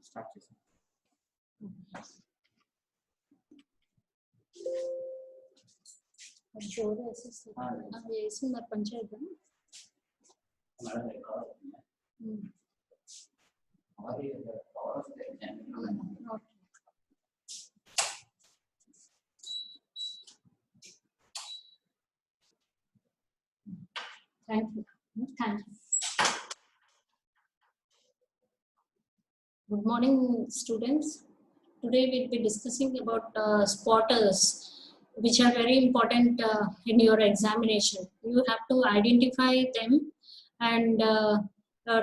Start చేసాం. జోరు వేసేస్తుంది వేసి మరి పని చేద్దాం. Thank you. Thank you. Good morning, students. Today we'll be discussing about spotters, which are very important in your examination. You have to identify them and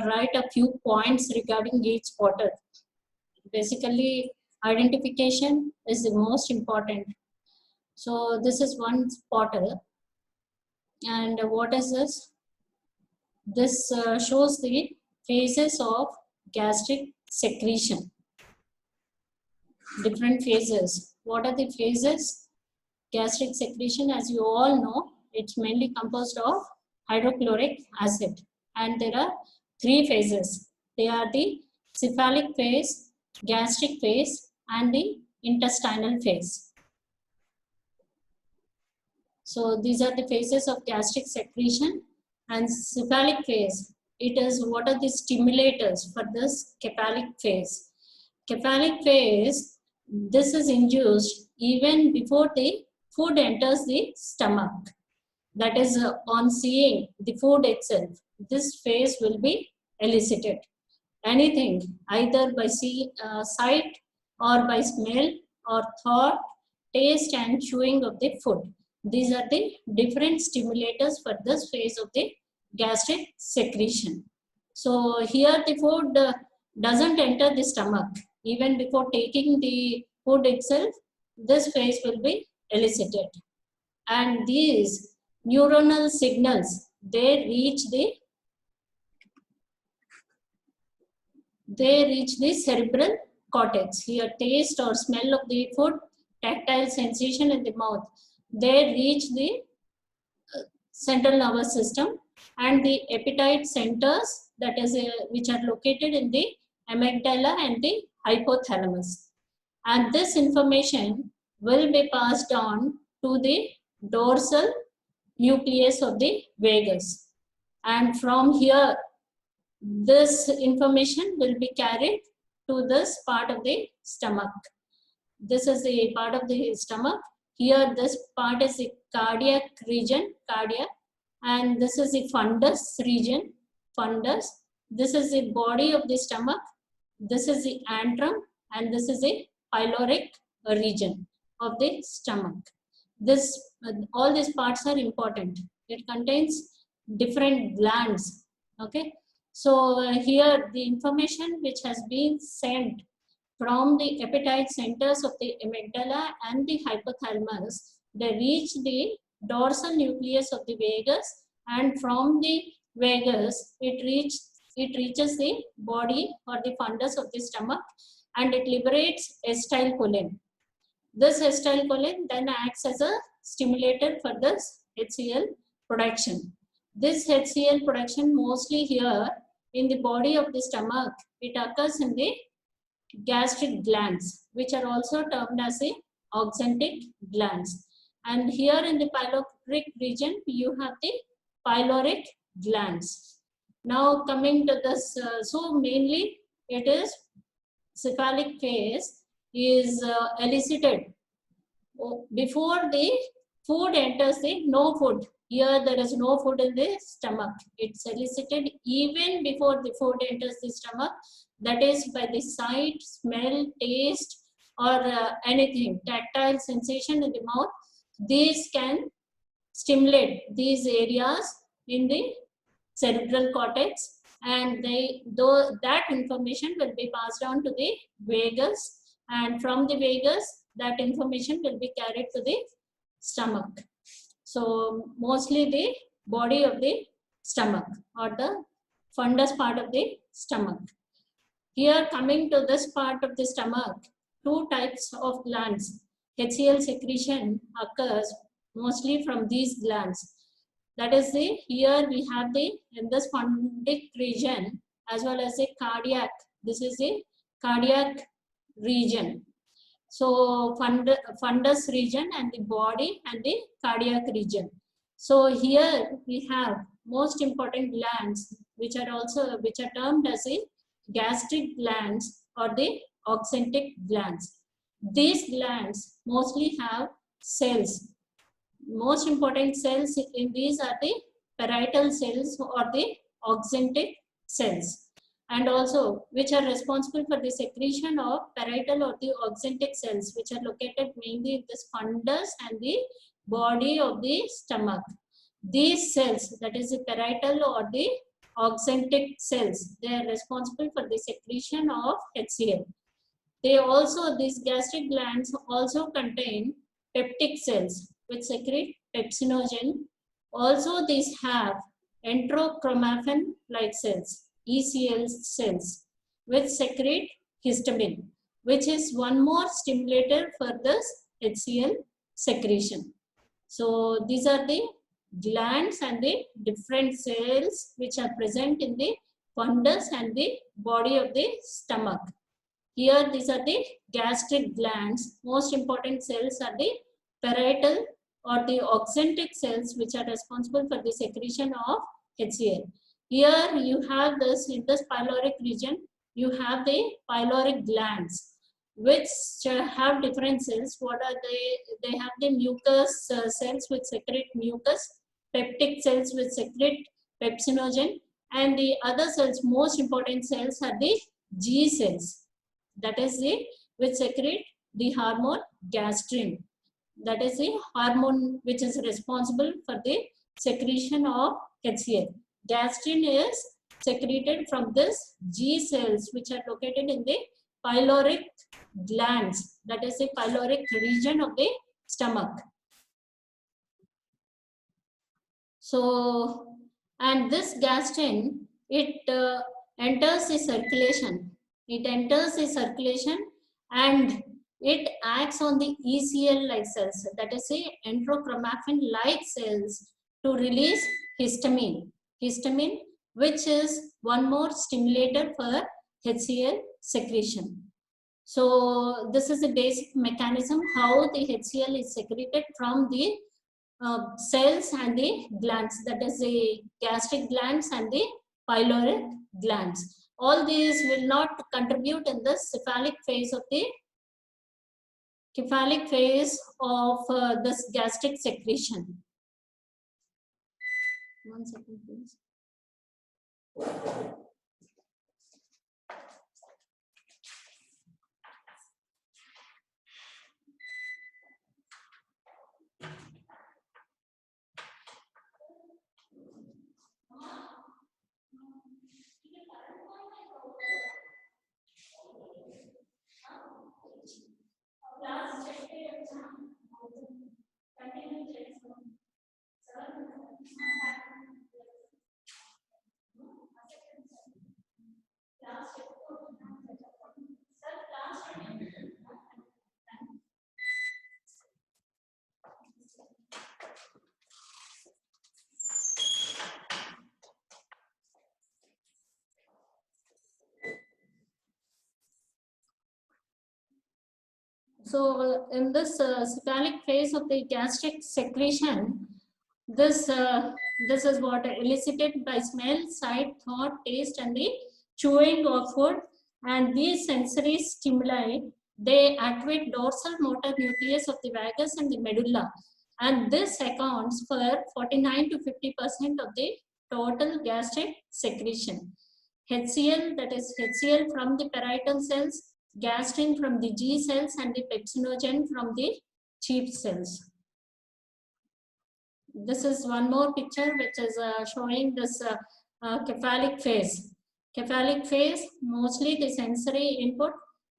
write a few points regarding each spotter. Basically, identification is the most important. So this is one spotter. And what is this? This shows the phases of gastric secretion. Different phases. What are the phases? Gastric secretion, as you all know, it's mainly composed of hydrochloric acid. And there are three phases. They are the cephalic phase, gastric phase, and the intestinal phase. So these are the phases of gastric secretion. And cephalic phase, it is what are the stimulators for this cephalic phase. Cephalic phase, this is induced even before the food enters the stomach. That is on seeing the food itself, this phase will be elicited. Anything, either by sight or by smell or thought, taste and chewing of the food. These are the different stimulators for this phase of the gastric secretion. So here the food doesn't enter the stomach. Even before taking the food itself, this phase will be elicited. And these neuronal signals, they reach the cerebral cortex. Here taste or smell of the food, tactile sensation in the mouth, they reach the central nervous system, and the appetite centers, that is which are located in the amygdala and the hypothalamus. And this information will be passed on to the dorsal nucleus of the vagus. And from here, this information will be carried to this part of the stomach. This is the part of the stomach. Here, this part is the cardiac region, cardiac, and this is the fundus region, fundus. This is the body of the stomach. This is the antrum, and this is the pyloric region of the stomach. This, all these parts are important. It contains different glands. Okay, so here the information which has been sent from the appetite centers of the amygdala and the hypothalamus, they reach the dorsal nucleus of the vagus, and from the vagus it reaches the body or the fundus of the stomach, and it liberates acetylcholine. This acetylcholine then acts as a stimulator for this HCl production. This HCl production mostly here in the body of the stomach, it occurs in the gastric glands, which are also termed as the oxyntic glands. And here in the pyloric region, you have the pyloric glands. Now coming to this, so mainly it is cephalic phase is elicited before the food enters the no food. Here there is no food in the stomach. It's elicited even before the food enters the stomach. That is by the sight, smell, taste, or anything, tactile sensation in the mouth. These can stimulate these areas in the cerebral cortex, and that information will be passed on to the vagus, and from the vagus that information will be carried to the stomach. So mostly the body of the stomach or the fundus part of the stomach. Here coming to this part of the stomach, two types of glands. HCl secretion occurs mostly from these glands. That is the, here we have the, in this fundic region as well as the cardiac, this is the cardiac region. So fundus region and the body and the cardiac region. So here we have most important glands which are termed as the gastric glands or the oxyntic glands. These glands mostly have cells. Most important cells in these are the parietal cells or the oxyntic cells, and also which are responsible for the secretion of parietal or the oxyntic cells, which are located mainly in this fundus and the body of the stomach. These cells, that is the parietal or the oxyntic cells, they are responsible for the secretion of HCl. These gastric glands also contain peptic cells which secrete pepsinogen. Also, these have enterochromaffin-like cells, ECL cells, which secrete histamine, which is one more stimulator for this HCl secretion. So, these are the glands and the different cells which are present in the fundus and the body of the stomach. Here, these are the gastric glands. Most important cells are the parietal or the oxyntic cells, which are responsible for the secretion of HCl. Here, you have this in this pyloric region. You have the pyloric glands, which have different cells. What are they? They have the mucus cells which secrete mucus, peptic cells which secrete pepsinogen, and the other cells, most important cells, are the G cells. That is the which secrete the hormone gastrin. That is the hormone which is responsible for the secretion of HCl. Gastrin is secreted from this G cells which are located in the pyloric glands. That is the pyloric region of the stomach. So, and this gastrin, it enters the circulation. It enters the circulation and it acts on the ECL-like cells, that is the enterochromaffin-like cells, to release histamine. Histamine, which is one more stimulator for HCl secretion. So this is the basic mechanism how the HCl is secreted from the cells and the glands, that is the gastric glands and the pyloric glands. All these will not contribute in the cephalic phase of this gastric secretion. One second, please. So in this cephalic phase of the gastric secretion, this is what elicited by smell, sight, thought, taste, and the chewing of food. And these sensory stimuli, they activate dorsal motor nucleus of the vagus and the medulla. And this accounts for 49 to 50% of the total gastric secretion. HCl, that is HCl from the parietal cells, gastrin from the G cells, and the pepsinogen from the Chief cells. This is one more picture which is showing this cephalic phase. Cephalic phase, mostly the sensory input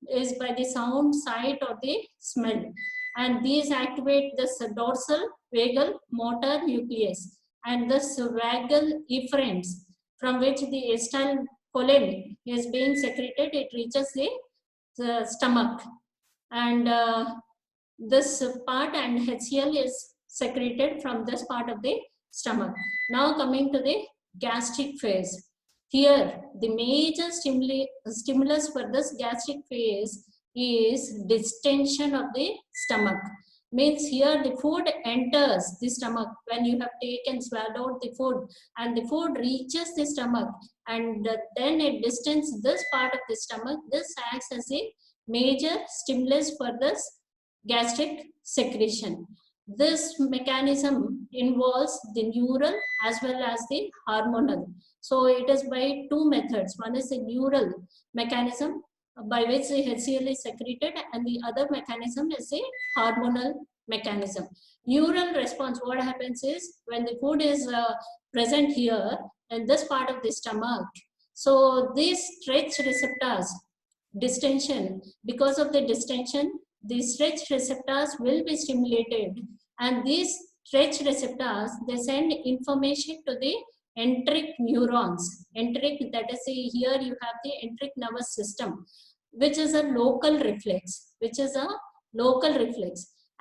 is by the sound, sight, or the smell. And these activate this dorsal vagal motor nucleus and this vagal efferents, from which the acetylcholine is being secreted. It reaches the stomach, and this part and HCl is secreted from this part of the stomach. Now coming to the gastric phase. Here, the major stimulus for this gastric phase is distension of the stomach. Means here the food enters the stomach when you have taken, swallowed the food, and the food reaches the stomach, and then it distends this part of the stomach. This acts as a major stimulus for this gastric secretion. This mechanism involves the neural as well as the hormonal. So it is by two methods. One is the neural mechanism by which the HCl is secreted, and the other mechanism is the hormonal mechanism. Neural response, what happens is when the food is present here in this part of the stomach, so these stretch receptors, distension, because of the distension, the stretch receptors will be stimulated, and these stretch receptors, they send information to the enteric neurons. Enteric, that is, here you have the enteric nervous system, which is a local reflex,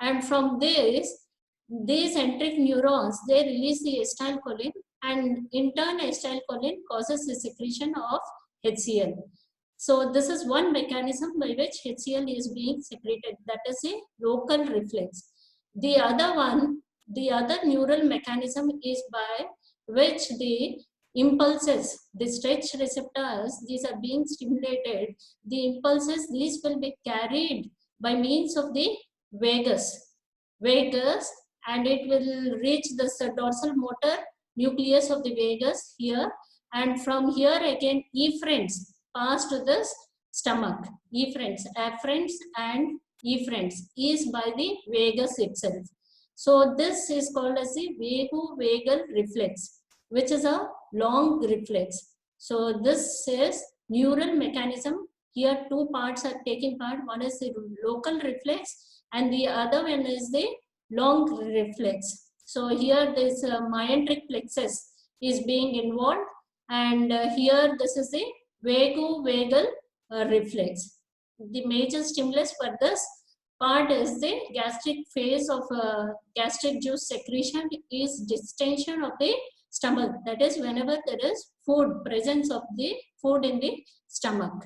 and from this, these enteric neurons, they release the acetylcholine, and in turn acetylcholine causes the secretion of HCl. So this is one mechanism by which HCl is being secreted, that is a local reflex. The other one, the other neural mechanism is by which the impulses, the stretch receptors, these are being stimulated. The impulses, these will be carried by means of the vagus, and it will reach the dorsal motor nucleus of the vagus here, and from here again efferents pass to the stomach. Afferents and efferents is by the vagus itself. So this is called as the vagovagal reflex, which is a long reflex. So this is neural mechanism. Here two parts are taking part. One is the local reflex and the other one is the long reflex. So here this myenteric plexus is being involved, and here this is the vagovagal reflex. The major stimulus for this part is the gastric phase of gastric juice secretion is distension of the stomach. That is, whenever there is food, presence of the food in the stomach.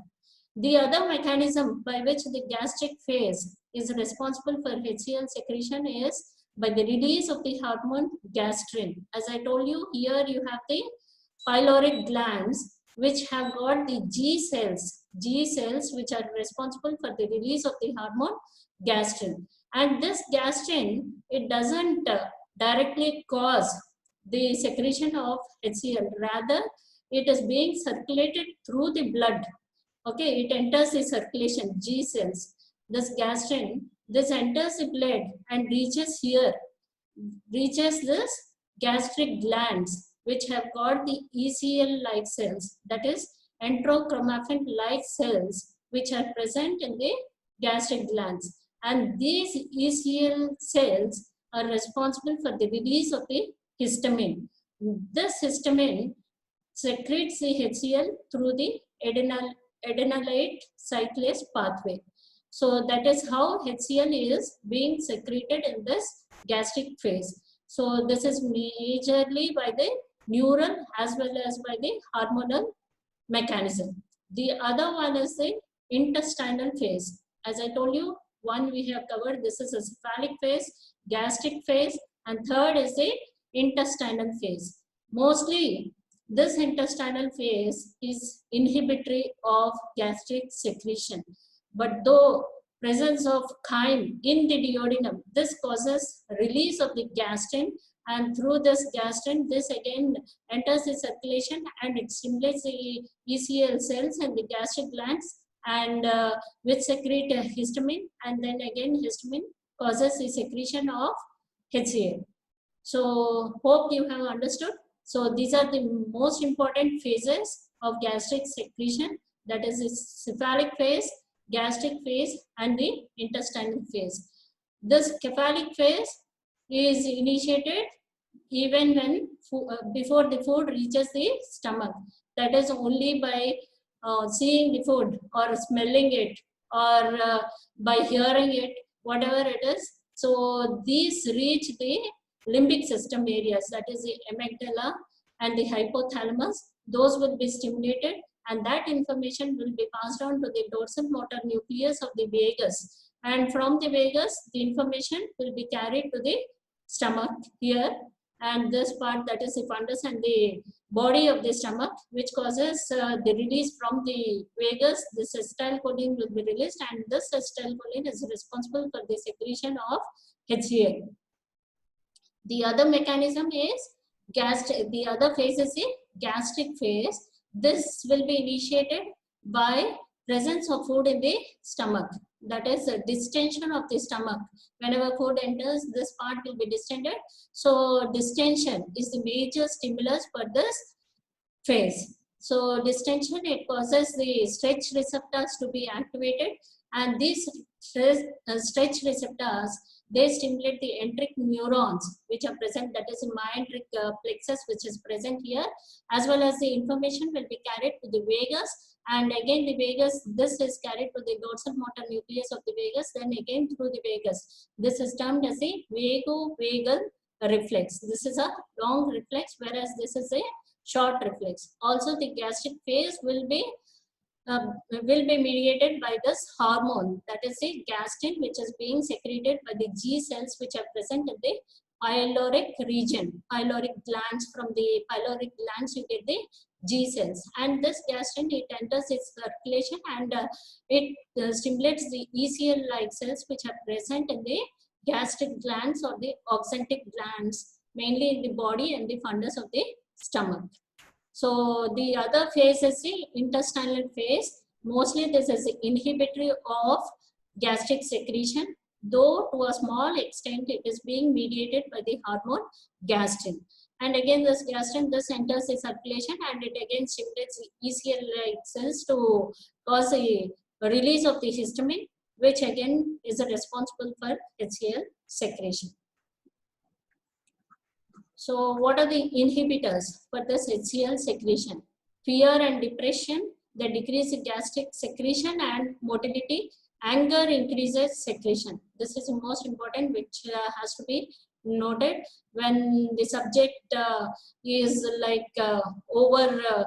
The other mechanism by which the gastric phase is responsible for HCl secretion is by the release of the hormone gastrin. As I told you, here you have the pyloric glands which have got the G cells which are responsible for the release of the hormone gastrin. And this gastrin, it doesn't directly cause the secretion of HCl, rather it is being circulated through the blood. Okay, it enters the circulation, G cells. This gastrin, this enters the blood and reaches here, reaches this gastric glands which have got the ECL-like cells, that is enterochromaffin-like cells which are present in the gastric glands. And these ECL cells are responsible for the release of the histamine. This histamine secretes the HCl through the adenylate cyclase pathway. So that is how HCl is being secreted in this gastric phase. So this is majorly by the neural as well as by the hormonal mechanism. The other one is the intestinal phase. As I told you, one we have covered, this is a cephalic phase, gastric phase, and third is the intestinal phase. Mostly this intestinal phase is inhibitory of gastric secretion. But though presence of chyme in the duodenum, this causes release of the gastrin, and through this gastrin, this again enters the circulation and it stimulates the ECL cells and the gastric glands, and which secrete histamine, and then again histamine causes the secretion of HCl. So hope you have understood. So these are the most important phases of gastric secretion, that is the cephalic phase, gastric phase, and the intestinal phase. This cephalic phase is initiated even when before the food reaches the stomach. That is only by seeing the food or smelling it or by hearing it, whatever it is. So these reach the limbic system areas, that is the amygdala and the hypothalamus, those will be stimulated, and that information will be passed on to the dorsal motor nucleus of the vagus. And from the vagus, the information will be carried to the stomach here. And this part, that is the fundus and the body of the stomach, which causes the release from the vagus. This acetylcholine will be released, and this acetylcholine is responsible for the secretion of HCl. The other mechanism is gastric. The other phase is the gastric phase. This will be initiated by presence of food in the stomach. That is a distension of the stomach. Whenever food enters, this part will be distended. So distension is the major stimulus for this phase. So distension, it causes the stretch receptors to be activated, and these stretch receptors, they stimulate the enteric neurons which are present, that is in myenteric plexus, which is present here, as well as the information will be carried to the vagus, and again the vagus, this is carried to the dorsal motor nucleus of the vagus, then again through the vagus. This is termed as a vagovagal reflex. This is a long reflex, whereas this is a short reflex. Also, the gastric phase will be mediated by this hormone, that is the gastrin, which is being secreted by the G cells which are present in the pyloric region. Pyloric glands, from the pyloric glands you get the G cells, and this gastrin, it enters its circulation, and it stimulates the ECL-like cells which are present in the gastric glands or the oxyntic glands, mainly in the body and the fundus of the stomach. So the other phase is the intestinal phase. Mostly this is inhibitory of gastric secretion, though to a small extent it is being mediated by the hormone gastrin. And again this gastrin, this enters the circulation, and it again stimulates the ECL-like cells to cause a release of the histamine, which again is responsible for HCl secretion. So what are the inhibitors for this HCl secretion? Fear and depression, they decrease the gastric secretion and motility. Anger increases secretion. This is the most important, which has to be noted when the subject is like over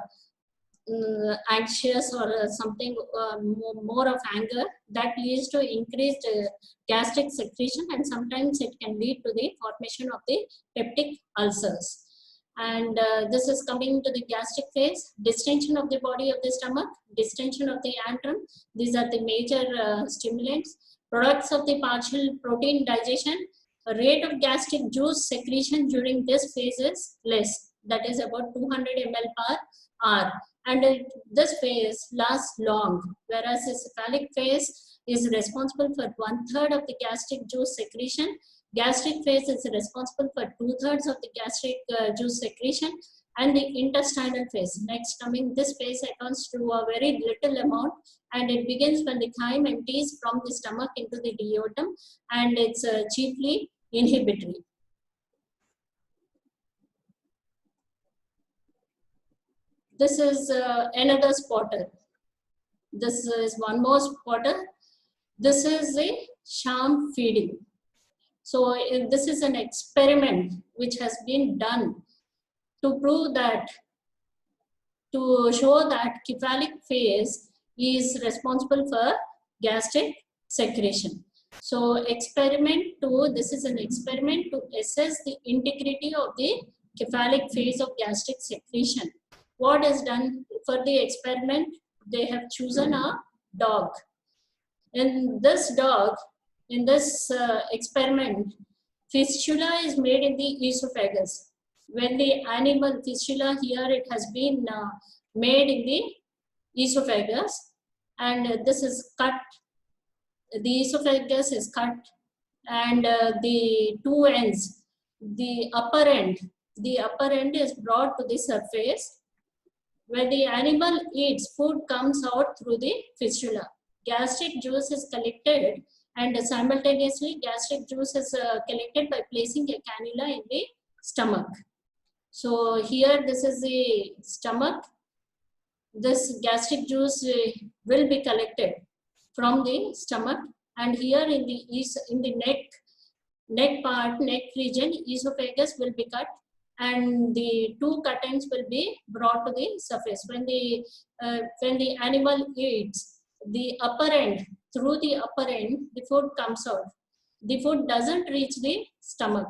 anxious or something, more of anger, that leads to increased gastric secretion, and sometimes it can lead to the formation of the peptic ulcers. And this is coming to the gastric phase. Distension of the body of the stomach, distension of the antrum, these are the major stimulants. Products of the partial protein digestion. Rate of gastric juice secretion during this phase is less, that is about 200 ml per hour, and this phase lasts long, whereas the cephalic phase is responsible for 1/3 of the gastric juice secretion. Gastric phase is responsible for 2/3 of the gastric juice secretion, and the intestinal phase, next coming, this phase accounts to a very little amount, and it begins when the chyme empties from the stomach into the duodenum, and it's chiefly inhibitory. This is another spotter. This is one more spotter. This is a sham feeding. So this is an experiment which has been done to prove that, to show that cephalic phase is responsible for gastric secretion. So experiment 2, this is an experiment to assess the integrity of the cephalic phase of gastric secretion. What is done for the experiment? They have chosen a dog. In this dog, in this experiment, fistula is made in the esophagus. When the animal fistula here, it has been made in the esophagus, and this is cut. The esophagus is cut, and the two ends, the upper end is brought to the surface. When the animal eats, food comes out through the fistula. Gastric juice is collected, and simultaneously gastric juice is collected by placing a cannula in the stomach. So here this is the stomach. This gastric juice will be collected from the stomach, and here in the neck part, neck region, esophagus will be cut, and the two curtains will be brought to the surface. When the animal eats, the upper end, through the upper end, the food comes out. The food doesn't reach the stomach.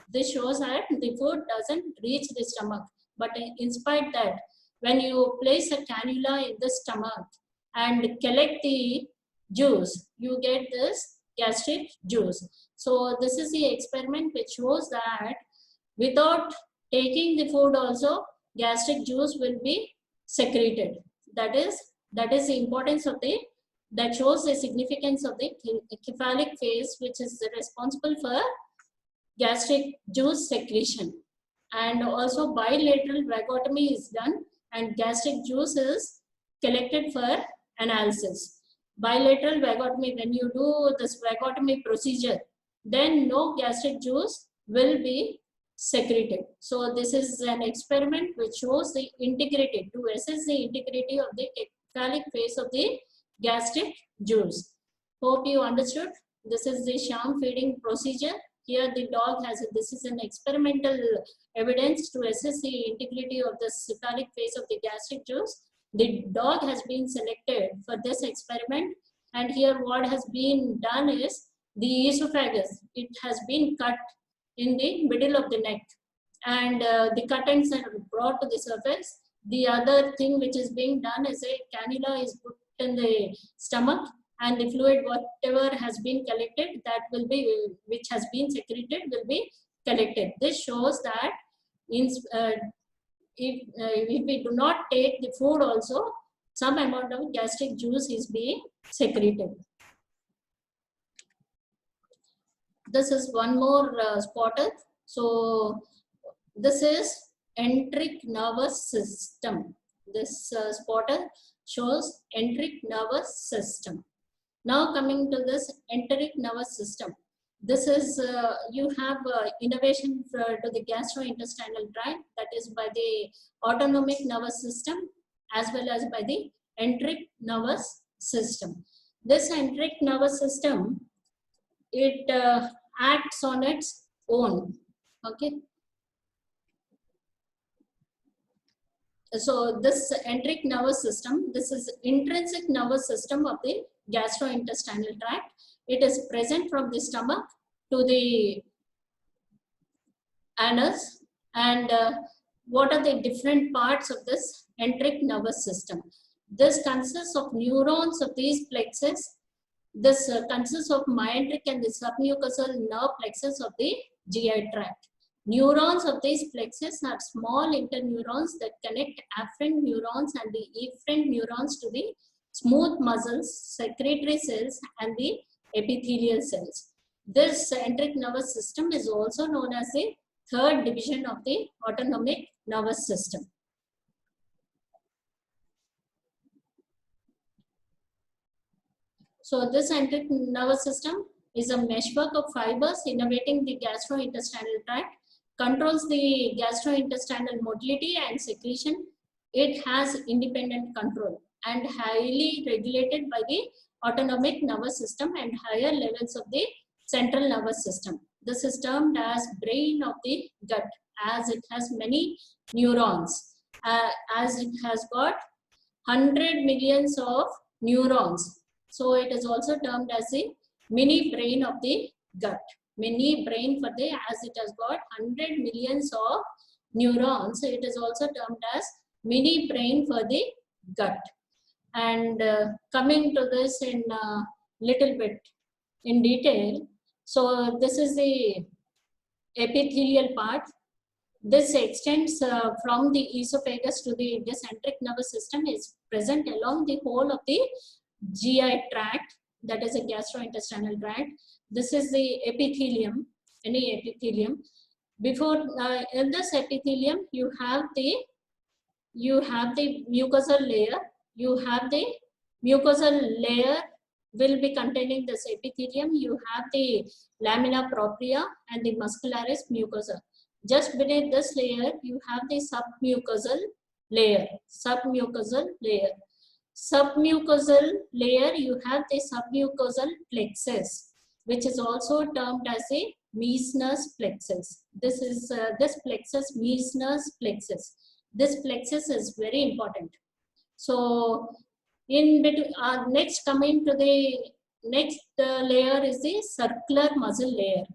This shows that the food doesn't reach the stomach. But in spite that, when you place a cannula in the stomach and collect the juice, you get this gastric juice. So this is the experiment which shows that without taking the food also, gastric juice will be secreted. That is the importance of the, that shows the significance of the cephalic phase, which is responsible for gastric juice secretion. And also bilateral vagotomy is done and gastric juice is collected for analysis. Bilateral vagotomy, when you do this vagotomy procedure, then no gastric juice will be secreted. So this is an experiment which shows the integrity, to assess the integrity of the cephalic phase of the gastric juice. Hope you understood. This is the sham feeding procedure. Here the dog has, this is an experimental evidence to assess the integrity of the cephalic phase of the gastric juice. The dog has been selected for this experiment, and here what has been done is the esophagus, it has been cut in the middle of the neck, and the cuttings are brought to the surface. The other thing which is being done is a cannula is put in the stomach, and the fluid whatever has been collected, that will be, which has been secreted, will be collected. This shows that if we do not take the food also, some amount of gastric juice is being secreted. This is one more spotter. So this is enteric nervous system. This spotter shows enteric nervous system. Now coming to this enteric nervous system. This is, you have innervation to the gastrointestinal tract, that is by the autonomic nervous system as well as by the enteric nervous system. This enteric nervous system, it acts on its own. Okay. So this enteric nervous system, this is intrinsic nervous system of the gastrointestinal tract. It is present from the stomach to the anus. And what are the different parts of this enteric nervous system? This consists of neurons of these plexus. This consists of myenteric and the submucosal nerve plexus of the GI tract. Neurons of these plexus are small interneurons that connect afferent neurons and the efferent neurons to the smooth muscles, secretory cells, and the epithelial cells. This enteric nervous system is also known as the third division of the autonomic nervous system. So this enteric nervous system is a meshwork of fibers innervating the gastrointestinal tract, controls the gastrointestinal motility and secretion. It has independent control and highly regulated by the autonomic nervous system and higher levels of the central nervous system. This is termed as brain of the gut, as it has many neurons, as it has got 100 millions of neurons. So it is also termed as the mini brain of the gut. Mini brain for the, as it has got 100 millions of neurons, it is also termed as mini brain for the gut. And coming to this in little bit in detail. So this is the epithelial part. This extends from the esophagus to the enteric nervous system, is present along the whole of the GI tract, that is a gastrointestinal tract. This is the epithelium, any epithelium. Before in this epithelium, you have the mucosal layer. You have the mucosal layer will be containing this epithelium. You have the lamina propria and the muscularis mucosa. Just beneath this layer, you have the submucosal layer. Submucosal layer. Submucosal layer, you have the submucosal plexus, which is also termed as a Meissner's plexus. This is this plexus, Meissner's plexus. This plexus is very important. So in between, next coming to the next layer is the circular muscle layer,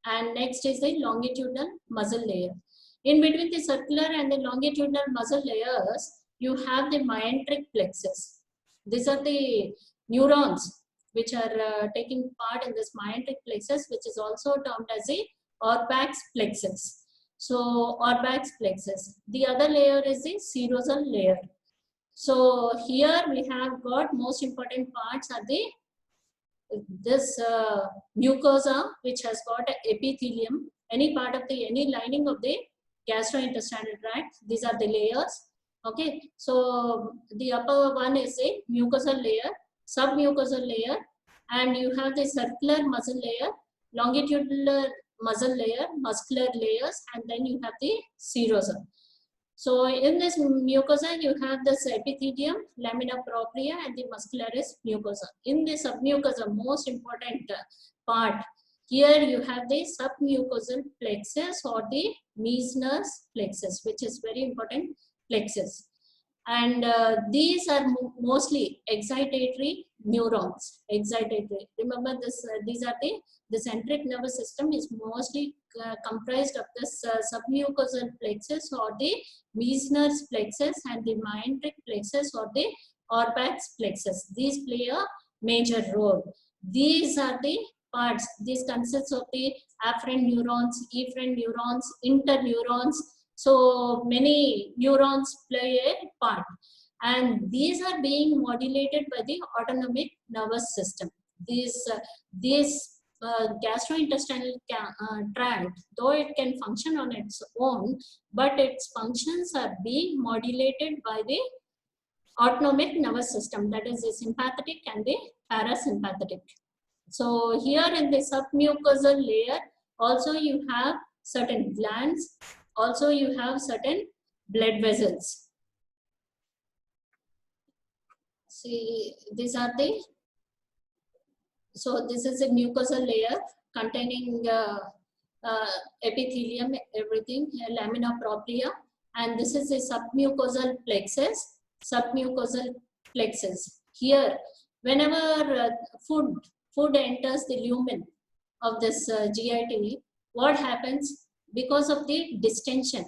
and next is the longitudinal muscle layer. In between the circular and the longitudinal muscle layers, you have the myenteric plexus. These are the neurons which are taking part in this myenteric plexus, which is also termed as the Orbach's plexus. So Orbach's plexus. The other layer is the serosal layer. So here we have got most important parts are the this mucosa, which has got an epithelium, any part of the any lining of the gastrointestinal tract. These are the layers. Okay, so the upper one is a mucosal layer, submucosal layer, and you have the circular muscle layer, longitudinal muscle layer, muscular layers, and then you have the serosa. So in this mucosa, you have this epithelium, lamina propria, and the muscularis mucosa. In the submucosa, most important part, here you have the submucosal plexus or the Meissner's plexus, which is very important plexus. And these are mostly excitatory neurons. Excitatory. Remember this. These are the centric nervous system is mostly comprised of this submucosal plexus or the Meissner's plexus and the myenteric plexus or the Orbach's plexus. These play a major role. These are the parts. These consists of the afferent neurons, efferent neurons, interneurons. So many neurons play a part, and these are being modulated by the autonomic nervous system. These gastrointestinal tract, though it can function on its own, but its functions are being modulated by the autonomic nervous system, that is the sympathetic and the parasympathetic. So here in the submucosal layer, also you have certain glands. Also, you have certain blood vessels. See, these are the, so this is a mucosal layer containing epithelium, everything, lamina propria, and this is a submucosal plexus, submucosal plexus. Here, whenever food enters the lumen of this GIT, what happens? Because of the distension,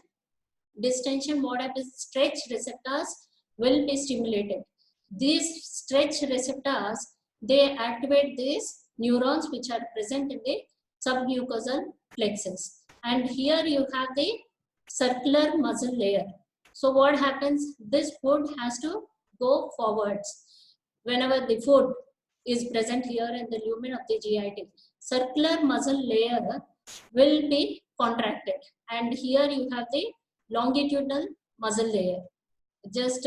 what happens? Stretch receptors will be stimulated. These stretch receptors, they activate these neurons which are present in the submucosal plexus. And here you have the circular muscle layer. So what happens? This food has to go forwards. Whenever the food is present here in the lumen of the GIT, circular muscle layer will be contracted, and here you have the longitudinal muscle layer. Just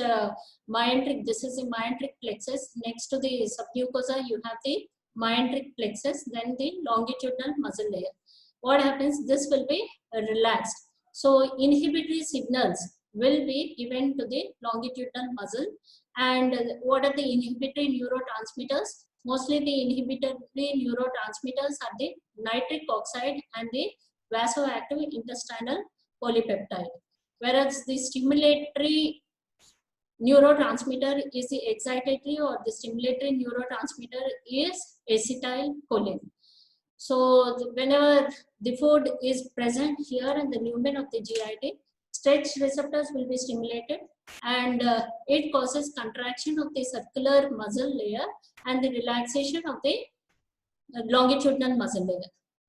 myenteric, this is the myenteric plexus. Next to the submucosa, you have the myenteric plexus, then the longitudinal muscle layer. What happens? This will be relaxed. So inhibitory signals will be given to the longitudinal muscle. And what are the inhibitory neurotransmitters? Mostly the inhibitory neurotransmitters are the nitric oxide and the vasoactive intestinal polypeptide. Whereas the stimulatory neurotransmitter is the excitatory, or the stimulatory neurotransmitter is acetylcholine. So whenever the food is present here in the lumen of the GIT, stretch receptors will be stimulated, and it causes contraction of the circular muscle layer and the relaxation of the longitudinal muscle layer.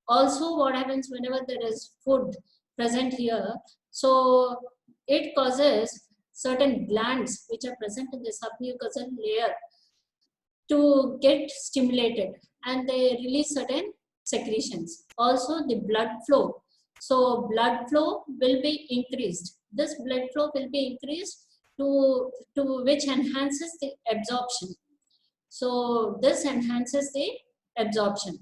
Also, what happens whenever there is food present here? So it causes certain glands which are present in the submucosal layer to get stimulated, and they release certain secretions. Also, the blood flow. So blood flow will be increased. This blood flow will be increased to which enhances the absorption. So this enhances the absorption.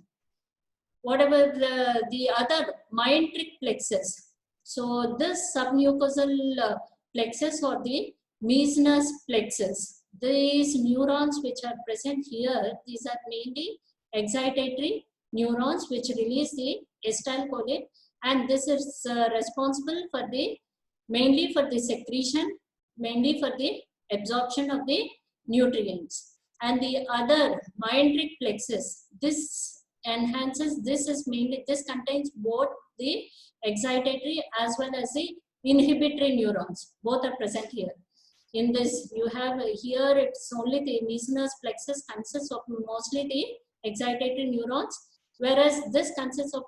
Whatever the other myenteric plexus. So this submucosal plexus or the Meissner's plexus. These neurons which are present here, these are mainly excitatory neurons which release the acetylcholine, and this is responsible for the mainly for the secretion, mainly for the absorption of the nutrients. And the other myenteric plexus, this enhances, this is mainly, this contains both the excitatory as well as the inhibitory neurons. Both are present here. In this, you have here, it's only the Meissner's plexus consists of mostly the excitatory neurons, whereas this consists of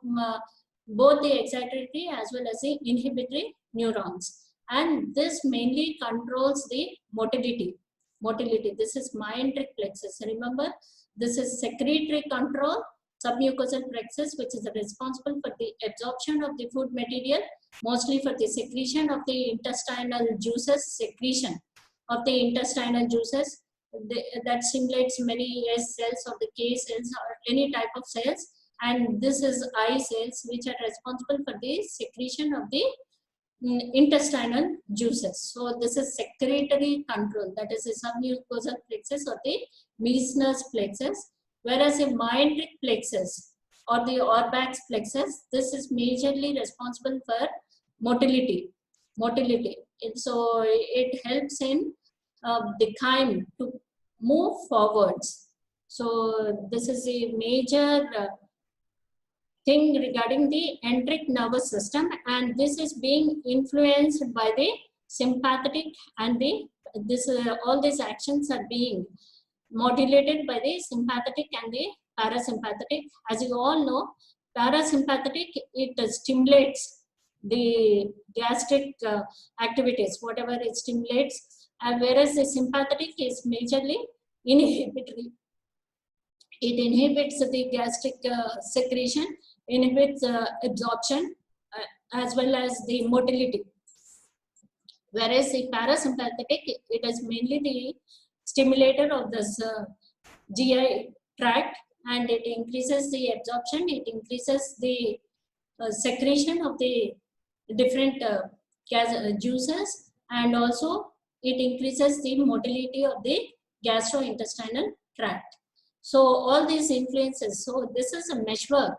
both the excitatory as well as the inhibitory neurons. And this mainly controls the motility. This is myenteric plexus. Remember, this is secretory control, submucosal plexus, which is responsible for the absorption of the food material, mostly for the secretion of the intestinal juices, that stimulates many S cells or the K cells or any type of cells. And this is I cells, which are responsible for the secretion of the intestinal juices. So this is secretory control, that is the submucosal plexus or the Meissner's plexus. Whereas a myenteric plexus or the Auerbach's plexus, this is majorly responsible for motility. And so it helps in the chyme to move forwards. So this is a major thing regarding the enteric nervous system, and this is being influenced by the sympathetic and the all these actions are being modulated by the sympathetic and the parasympathetic. As you all know, parasympathetic, it stimulates the gastric activities, whatever it stimulates, and whereas the sympathetic is majorly inhibitory. It inhibits the gastric secretion, inhibits absorption as well as the motility. Whereas the parasympathetic, it is mainly the stimulator of this GI tract, and it increases the absorption, it increases the secretion of the different juices, and also it increases the motility of the gastrointestinal tract. So all these influences, so this is a meshwork.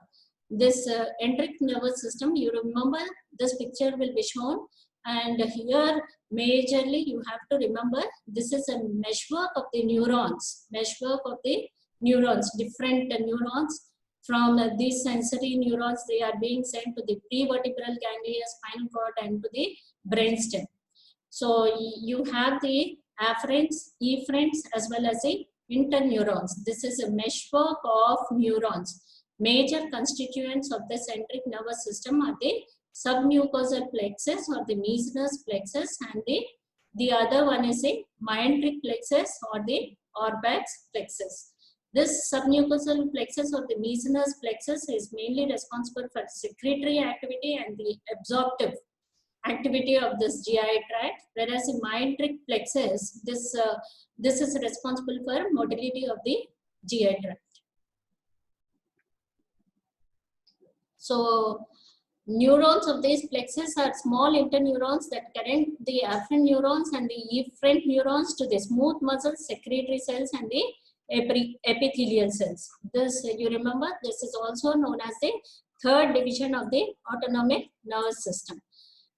This enteric nervous system, you remember this picture will be shown, and here majorly you have to remember this is a meshwork of the neurons, different neurons. From these sensory neurons, they are being sent to the prevertebral ganglia, spinal cord, and to the brainstem. So you have the afferents, efferents, as well as the interneurons. This is a meshwork of neurons. Major constituents of the enteric nervous system are the submucosal plexus or the Meissner's plexus, and the other one is a myenteric plexus or the Auerbach's plexus. This submucosal plexus or the Meissner's plexus is mainly responsible for secretory activity and the absorptive activity of this GI tract, whereas in myenteric plexus, this is responsible for motility of the GI tract. So neurons of these plexus are small interneurons that connect the afferent neurons and the efferent neurons to the smooth muscles, secretory cells, and the epithelial cells. This, you remember, this is also known as the third division of the autonomic nervous system.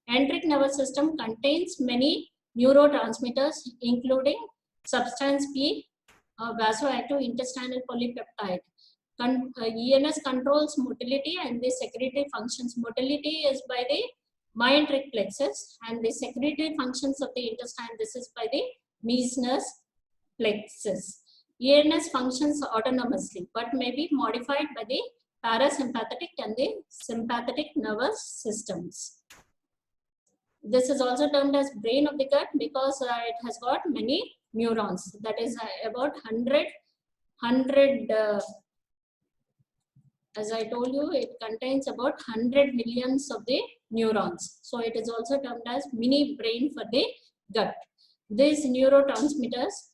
Enteric nervous system contains many neurotransmitters, including substance P, vasoactive intestinal polypeptide. ENS controls motility and the secretory functions. Motility is by the myenteric plexus, and the secretory functions of the intestine, this is by the Meissner's plexus. ENS functions autonomously but may be modified by the parasympathetic and the sympathetic nervous systems. This is also termed as brain of the gut because it has got many neurons. That is about 100 as I told you, it contains about 100 millions of the neurons. So it is also termed as mini brain for the gut. These neurotransmitters,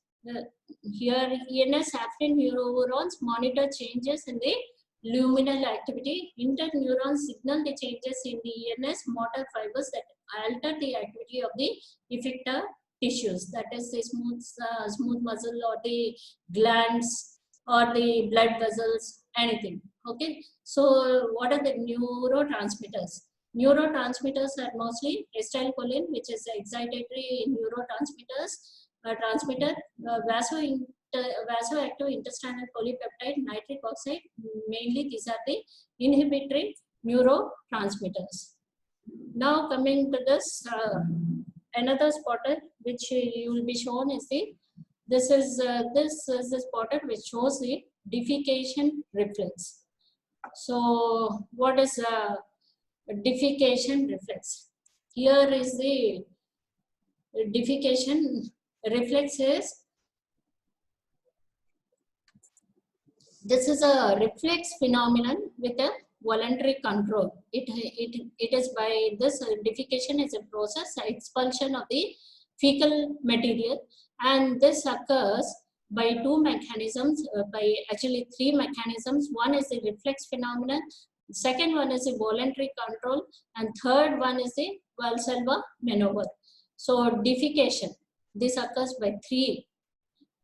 here ENS afferent neurons monitor changes in the luminal activity. Interneurons signal the changes in the ENS motor fibers that alter the activity of the effector tissues, that is the smooth muscle or the glands or the blood vessels, anything. Okay, so what are the neurotransmitters? Neurotransmitters are mostly acetylcholine, which is excitatory neurotransmitters, transmitter, vasoactive intestinal polypeptide, nitric oxide. Mainly these are the inhibitory neurotransmitters. Now coming to this, another spotter which you will be shown is the this is the spotter which shows the defecation reflex. So what is defecation reflex? Here is the defecation reflex is, this is a reflex phenomenon with a voluntary control. It is by this defecation is a process, expulsion of the fecal material, and this occurs by two mechanisms, by actually three mechanisms. One is the reflex phenomenon, second one is the voluntary control, and third one is the Valsalva maneuver. So defecation, this occurs by three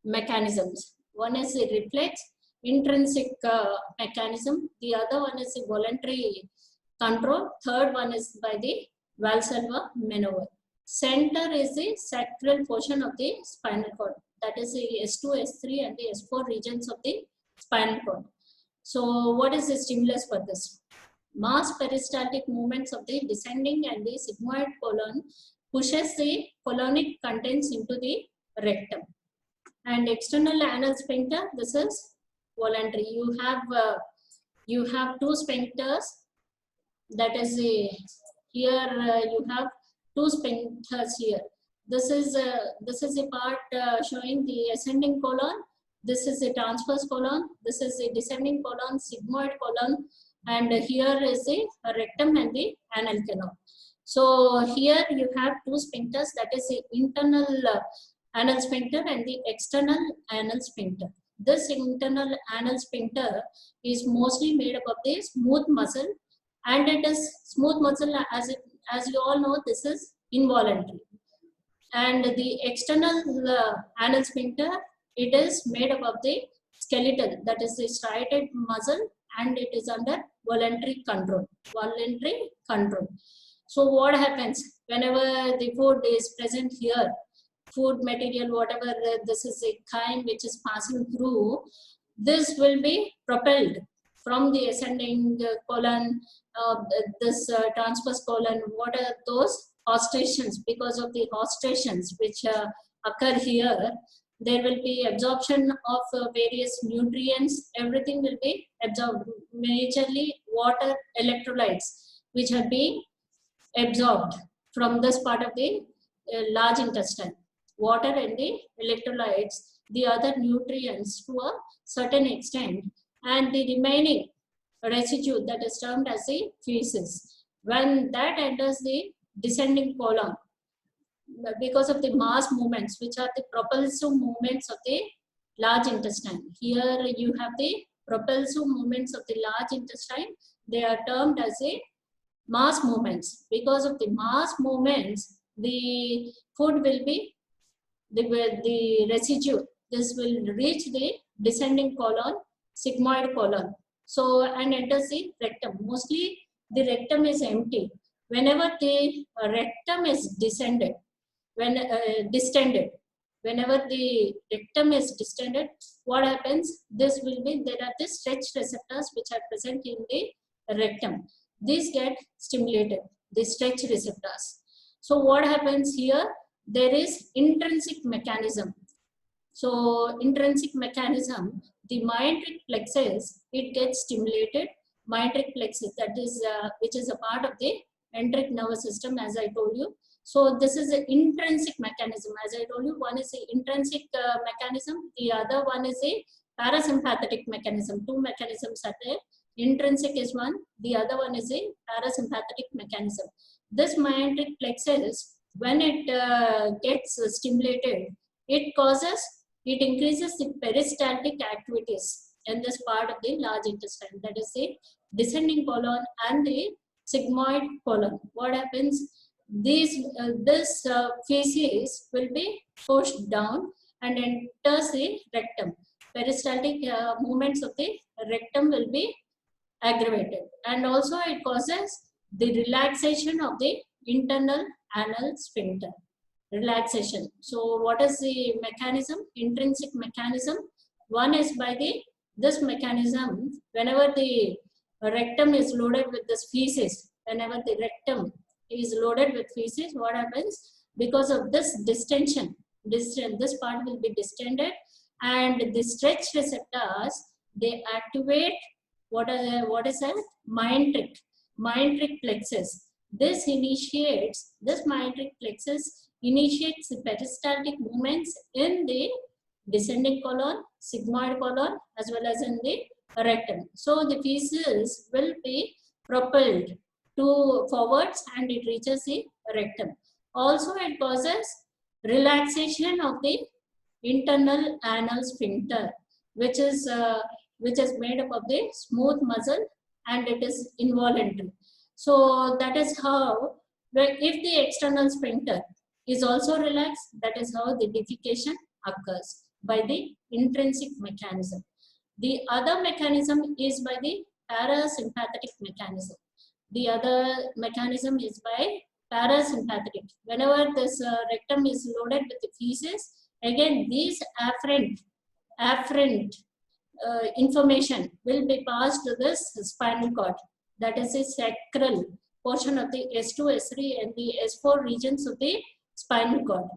mechanisms. One is the reflex intrinsic mechanism, the other one is the voluntary control, third one is by the Valsalva maneuver. Center is the sacral portion of the spinal cord, that is the S2, S3 and the S4 regions of the spinal cord. So what is the stimulus for this? Mass peristaltic movements of the descending and the sigmoid colon pushes the colonic contents into the rectum. And external anal sphincter, this is voluntary. You have two sphincters, that is here you have two sphincters here. This is a part showing the ascending colon, this is the transverse colon, this is the descending colon, sigmoid colon, and here is the rectum and the anal canal. So here you have two sphincters, that is the internal anal sphincter and the external anal sphincter. This internal anal sphincter is mostly made up of the smooth muscle, and it is smooth muscle, as you all know, this is involuntary. And the external anal sphincter, it is made up of the skeletal, that is the striated muscle, and it is under voluntary control. Voluntary control. So what happens whenever the food is present here? Food material, whatever this is a chyme which is passing through, this will be propelled from the ascending colon, this transverse colon. What are those haustrations? Because of the haustrations which occur here, there will be absorption of various nutrients. Everything will be absorbed, majorly water, electrolytes, which are being absorbed from this part of the large intestine. Water and the electrolytes, the other nutrients to a certain extent, and the remaining residue, that is termed as the feces. When that enters the descending colon, because of the mass movements, which are the propulsive movements of the large intestine. Here you have the propulsive movements of the large intestine. They are termed as a mass movements. Because of the mass movements, the food will be, the residue, this will reach the descending colon, sigmoid colon. So, and enters the rectum. Mostly the rectum is empty. Whenever the rectum is distended, whenever the rectum is distended, what happens? This will be, there are the stretch receptors which are present in the rectum. These get stimulated, the stretch receptors. So what happens here? There is intrinsic mechanism. So intrinsic mechanism, the myenteric plexus, it gets stimulated. Myenteric plexus, that is which is a part of the enteric nervous system, as I told you. So this is an intrinsic mechanism. As I told you, one is the intrinsic mechanism, the other one is a parasympathetic mechanism. Two mechanisms are there. Intrinsic is one, the other one is a parasympathetic mechanism. This myenteric plexus, when it gets stimulated, it increases the peristaltic activities in this part of the large intestine, that is the descending colon and the sigmoid colon. What happens? This feces will be pushed down and enters the rectum. peristaltic movements of the rectum will be aggravated, and also it causes the relaxation of the internal anal sphincter. Relaxation. So what is the mechanism? Intrinsic mechanism. One is by this mechanism, whenever the rectum is loaded with this feces, whenever the rectum is loaded with feces, what happens? Because of this distension, this part will be distended, and the stretch receptors, they activate what is a myenteric plexus. This myenteric plexus initiates the peristaltic movements in the descending colon, sigmoid colon, as well as in the rectum. So the feces will be propelled to forwards and it reaches the rectum. Also, it causes relaxation of the internal anal sphincter, which is made up of the smooth muscle, and it is involuntary. So that is how, if the external sphincter is also relaxed, that is how the defecation occurs, by the intrinsic mechanism. The other mechanism is by the parasympathetic mechanism. The other mechanism is by parasympathetic. Whenever this rectum is loaded with the feces, again these afferent information will be passed to this spinal cord, that is the sacral portion of the S2, S3 and the S4 regions of the spinal cord.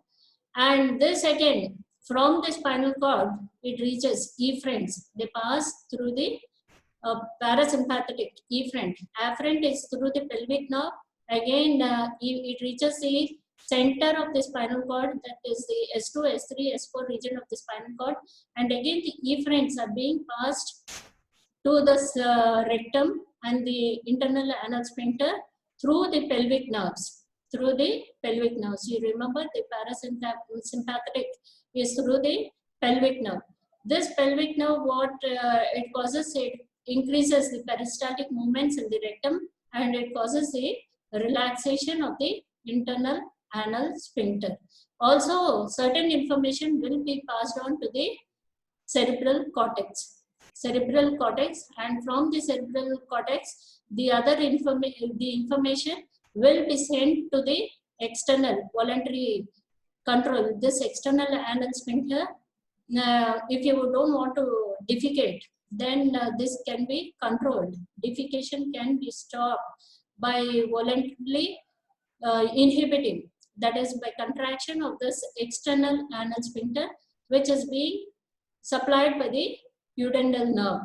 And this again, from the spinal cord, it reaches efferents. They pass through the parasympathetic efferent. Afferent is through the pelvic nerve. Again, it reaches the center of the spinal cord, that is the S2, S3, S4 region of the spinal cord. And again, the efferents are being passed to the rectum and the internal anal sphincter through the pelvic nerves. You remember the parasympathetic is through the pelvic nerve. This pelvic nerve, what it causes, it increases the peristaltic movements in the rectum, and it causes the relaxation of the internal anal sphincter. Also, certain information will be passed on to the cerebral cortex. And from the cerebral cortex, the other information will be sent to the external voluntary control. This external anal sphincter, if you don't want to defecate, then this can be controlled. Defecation can be stopped by voluntarily inhibiting, that is by contraction of this external anal sphincter, which is being supplied by the pudendal nerve.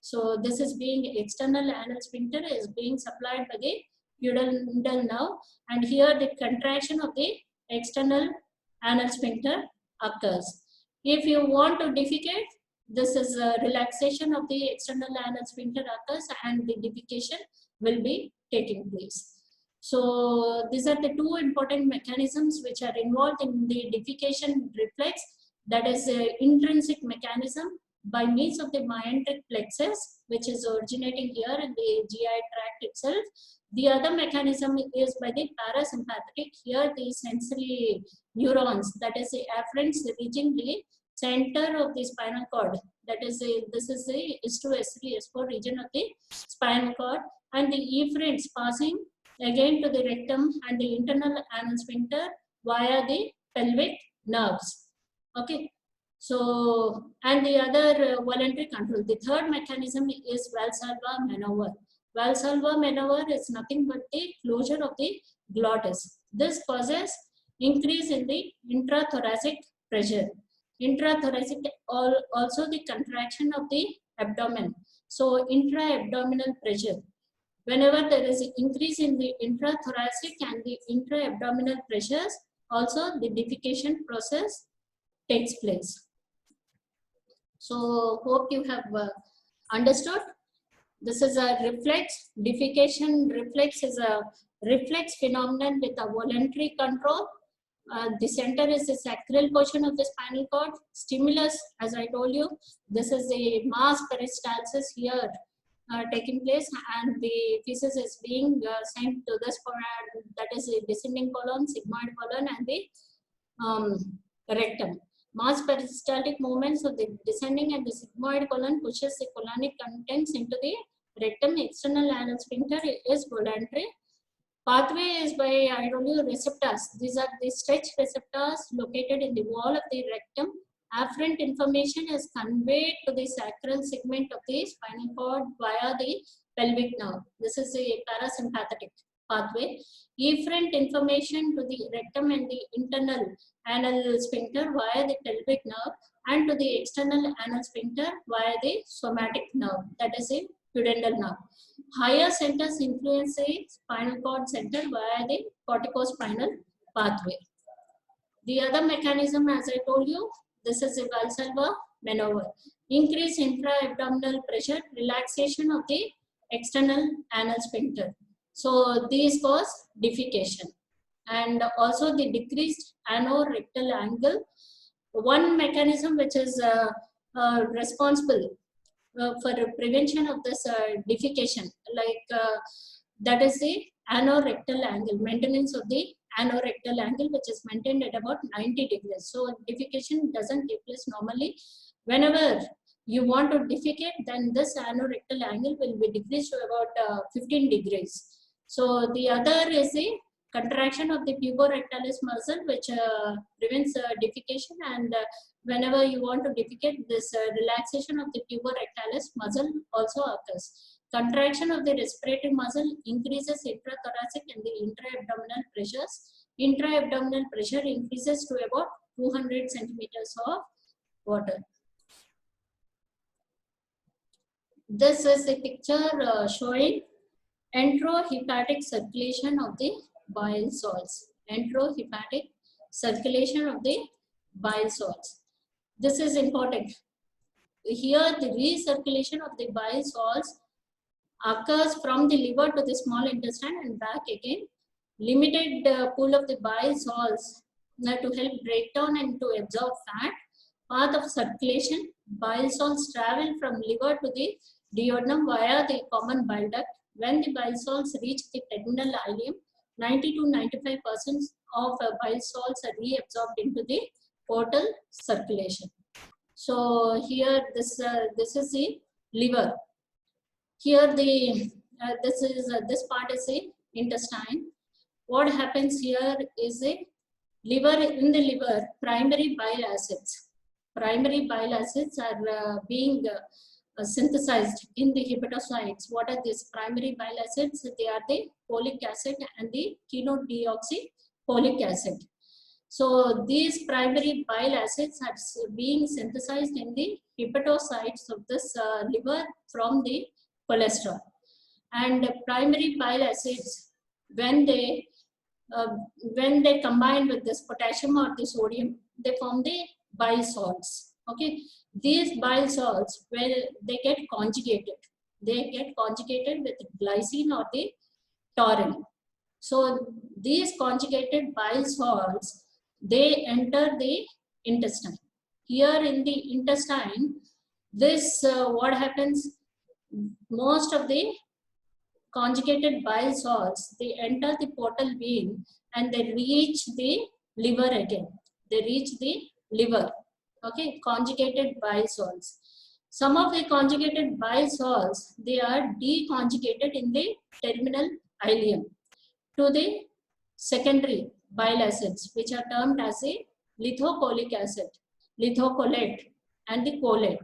So this is being, external anal sphincter is being supplied by the pudendal nerve, and here the contraction of the external anal sphincter occurs. If you want to defecate, this is a relaxation of the external anal sphincter occurs, and the defecation will be taking place. So these are the two important mechanisms which are involved in the defecation reflex, that is intrinsic mechanism by means of the myenteric plexus, which is originating here in the GI tract itself. The other mechanism is by the parasympathetic. Here the sensory neurons, that is the afferents reaching the center of the spinal cord, that is this is the S2, S3, S4 region of the spinal cord, and the efferents passing again to the rectum and the internal anal sphincter via the pelvic nerves. Okay. So, and the other voluntary control. The third mechanism is Valsalva maneuver. Valsalva maneuver is nothing but the closure of the glottis. This causes increase in the intrathoracic pressure. Intrathoracic, also the contraction of the abdomen. So intra-abdominal pressure. Whenever there is an increase in the intrathoracic and the intra-abdominal pressures, also the defecation process takes place. So hope you have understood. This is a reflex. Defecation reflex is a reflex phenomenon with a voluntary control. The center is the sacral portion of the spinal cord. Stimulus, as I told you, this is the mass peristalsis here taking place, and the feces is being sent to this part, that is the descending colon, sigmoid colon, and the rectum. Mass peristaltic movements of the descending and the sigmoid colon pushes the colonic contents into the rectum. External anal sphincter is voluntary. Pathway is by, I told you, receptors. These are the stretch receptors located in the wall of the rectum. Afferent information is conveyed to the sacral segment of the spinal cord via the pelvic nerve. This is the parasympathetic pathway. Efferent information to the rectum and the internal anal sphincter via the pelvic nerve, and to the external anal sphincter via the somatic nerve, that is a pudendal nerve. Higher centers influence the spinal cord center via the corticospinal pathway. The other mechanism, as I told you, this is a Valsalva maneuver. Increase intra-abdominal pressure, relaxation of the external anal sphincter. So these cause defecation. And also the decreased anorectal angle. One mechanism which is responsible for prevention of this defecation, that is the anorectal angle, maintenance of the anorectal angle, which is maintained at about 90 degrees. So defecation doesn't take place normally. Whenever you want to defecate, then this anorectal angle will be decreased to about 15 degrees. So the other is the contraction of the puborectalis muscle, which prevents defecation, and whenever you want to defecate, this relaxation of the puborectalis muscle also occurs. Contraction of the respiratory muscle increases intrathoracic and the intra-abdominal pressures. Intra-abdominal pressure increases to about 200 centimeters of water. This is a picture showing enterohepatic circulation of the bile salts. Enterohepatic circulation of the bile salts. This is important. Here the recirculation of the bile salts occurs from the liver to the small intestine and back again. Limited pool of the bile salts to help break down and to absorb fat. Path of circulation, bile salts travel from liver to the duodenum via the common bile duct. When the bile salts reach the terminal ileum, 90 to 95% of bile salts are reabsorbed into the portal circulation. So here this is the liver. Here the this part is the intestine. What happens here is a liver. In the liver, primary bile acids. Primary bile acids are being synthesized in the hepatocytes. What are these primary bile acids? They are the folic acid and the chenodeoxyfolic acid. So these primary bile acids are being synthesized in the hepatocytes of this liver from the cholesterol. And primary bile acids, when they combine with this potassium or the sodium, they form the bile salts. Okay, these bile salts, well, they get conjugated. They get conjugated with glycine or the taurine. So these conjugated bile salts, they enter the intestine. Here in the intestine, this what happens? Most of the conjugated bile salts, they enter the portal vein and they reach the liver again. They reach the liver. Okay, conjugated bile salts. Some of the conjugated bile salts, they are deconjugated in the terminal ileum to the secondary bile acids, which are termed as a lithocolic acid, lithocolate, and the colate.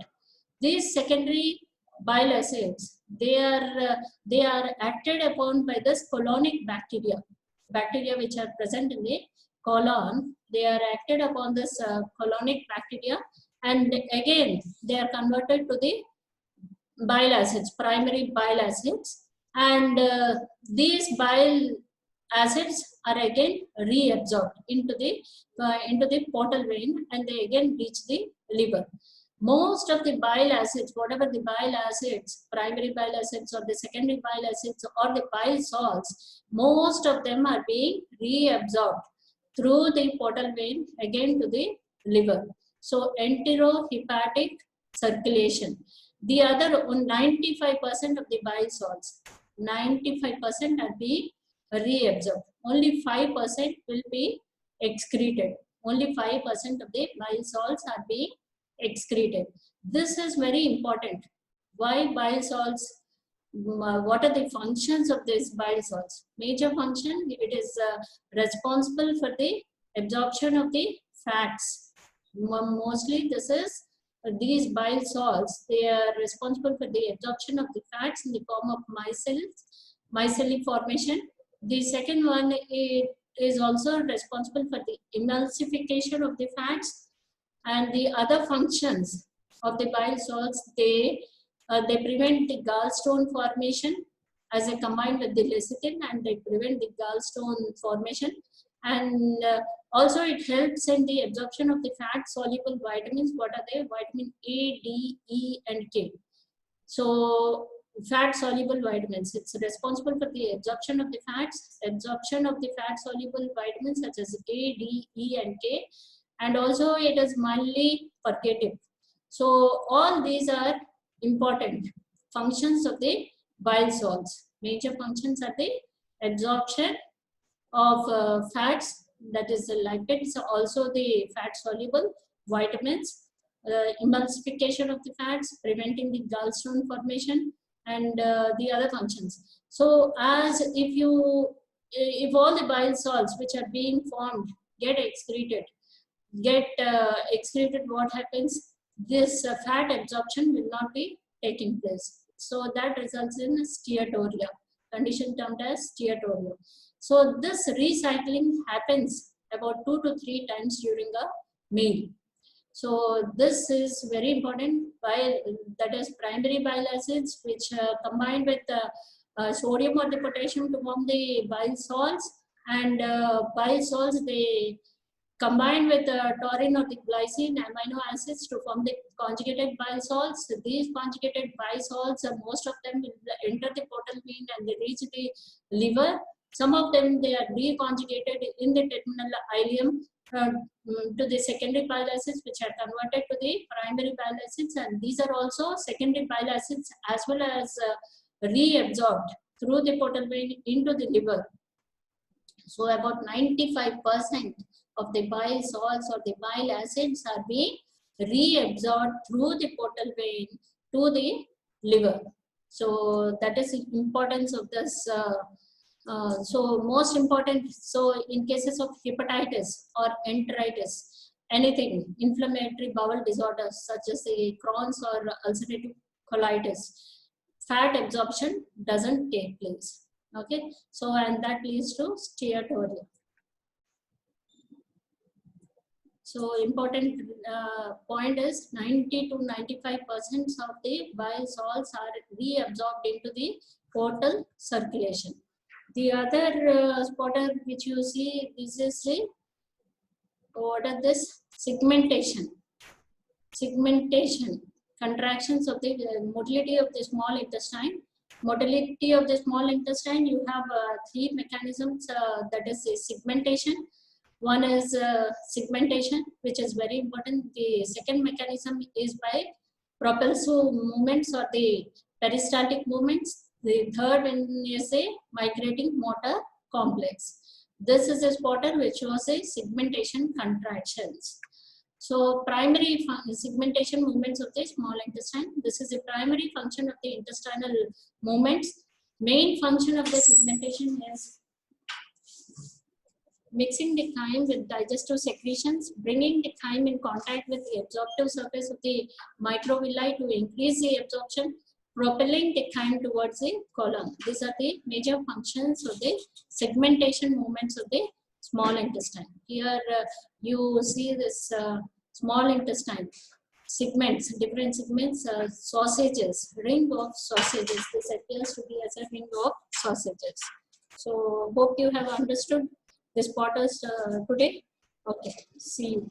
These secondary bile acids, they are acted upon by this colonic bacteria which are present in the colon. They are acted upon this colonic bacteria, and again they are converted to the bile acids, primary bile acids, and these bile acids are again reabsorbed into the portal vein, and they again reach the liver. Most of the bile acids, whatever the bile acids, primary bile acids or the secondary bile acids or the bile salts, most of them are being reabsorbed through the portal vein again to the liver. So enterohepatic circulation. The other 95% of the bile salts, 95% are being reabsorbed. Only 5% will be excreted. only 5% of the bile salts are being excreted. This is very important. Why bile salts? What are the functions of these bile salts? Major function, it is responsible for the absorption of the fats. Mostly this is these bile salts, they are responsible for the absorption of the fats in the form of micelle formation. The second one is also responsible for the emulsification of the fats, and the other functions of the bile salts, they prevent the gallstone formation as they combine with the lecithin, and they prevent the gallstone formation. And also it helps in the absorption of the fat soluble vitamins. What are they? Vitamin A, D, E and K. So fat soluble vitamins, it's responsible for the absorption of the fats, absorption of the fat soluble vitamins such as A, D, E and K, and also it is mildly purgative. So all these are important functions of the bile salts. Major functions are the absorption of fats, that is the lipids, also the fat soluble vitamins, emulsification of the fats, preventing the gallstone formation, and the other functions. So as if all the bile salts which are being formed get excreted, what happens? This fat absorption will not be taking place. So that results in steatorrhea, condition termed as steatorrhea. So this recycling happens about 2 to 3 times during a meal. So this is very important. That is primary bile acids, which combined with sodium or the potassium to form the bile salts, and bile salts, they combine with taurine or the glycine amino acids to form the conjugated bile salts. These conjugated bile salts, most of them will enter the portal vein and they reach the liver. Some of them, they are reconjugated in the terminal ileum to the secondary bile acids, which are converted to the primary bile acids, and these are also secondary bile acids as well as reabsorbed through the portal vein into the liver. So about 95% of the bile salts or the bile acids are being reabsorbed through the portal vein to the liver. So that is the importance of this. So most important, so in cases of hepatitis or enteritis, anything, inflammatory bowel disorders such as the Crohn's or ulcerative colitis, fat absorption doesn't take place. Okay, so and that leads to steatorrhea. So important point is 90 to 95% of the bile salts are reabsorbed into the portal circulation. The other spotter which you see, this is the, what are this? Segmentation. Segmentation, contractions of the motility of the small intestine. Motility of the small intestine, you have 3 mechanisms, that is the segmentation. One is segmentation, which is very important. The second mechanism is by propulsive movements or the peristaltic movements. The third one is a migrating motor complex. This is a spotter which shows a segmentation contractions. So primary segmentation movements of the small intestine. This is a primary function of the intestinal movements. Main function of the segmentation is mixing the chyme with digestive secretions, bringing the chyme in contact with the absorptive surface of the microvilli to increase the absorption, propelling the chyme towards the colon. These are the major functions of the segmentation movements of the small intestine. Here you see this small intestine segments, different segments, sausages, ring of sausages. This appears to be as a ring of sausages. So hope you have understood this spotters today. Okay, see you.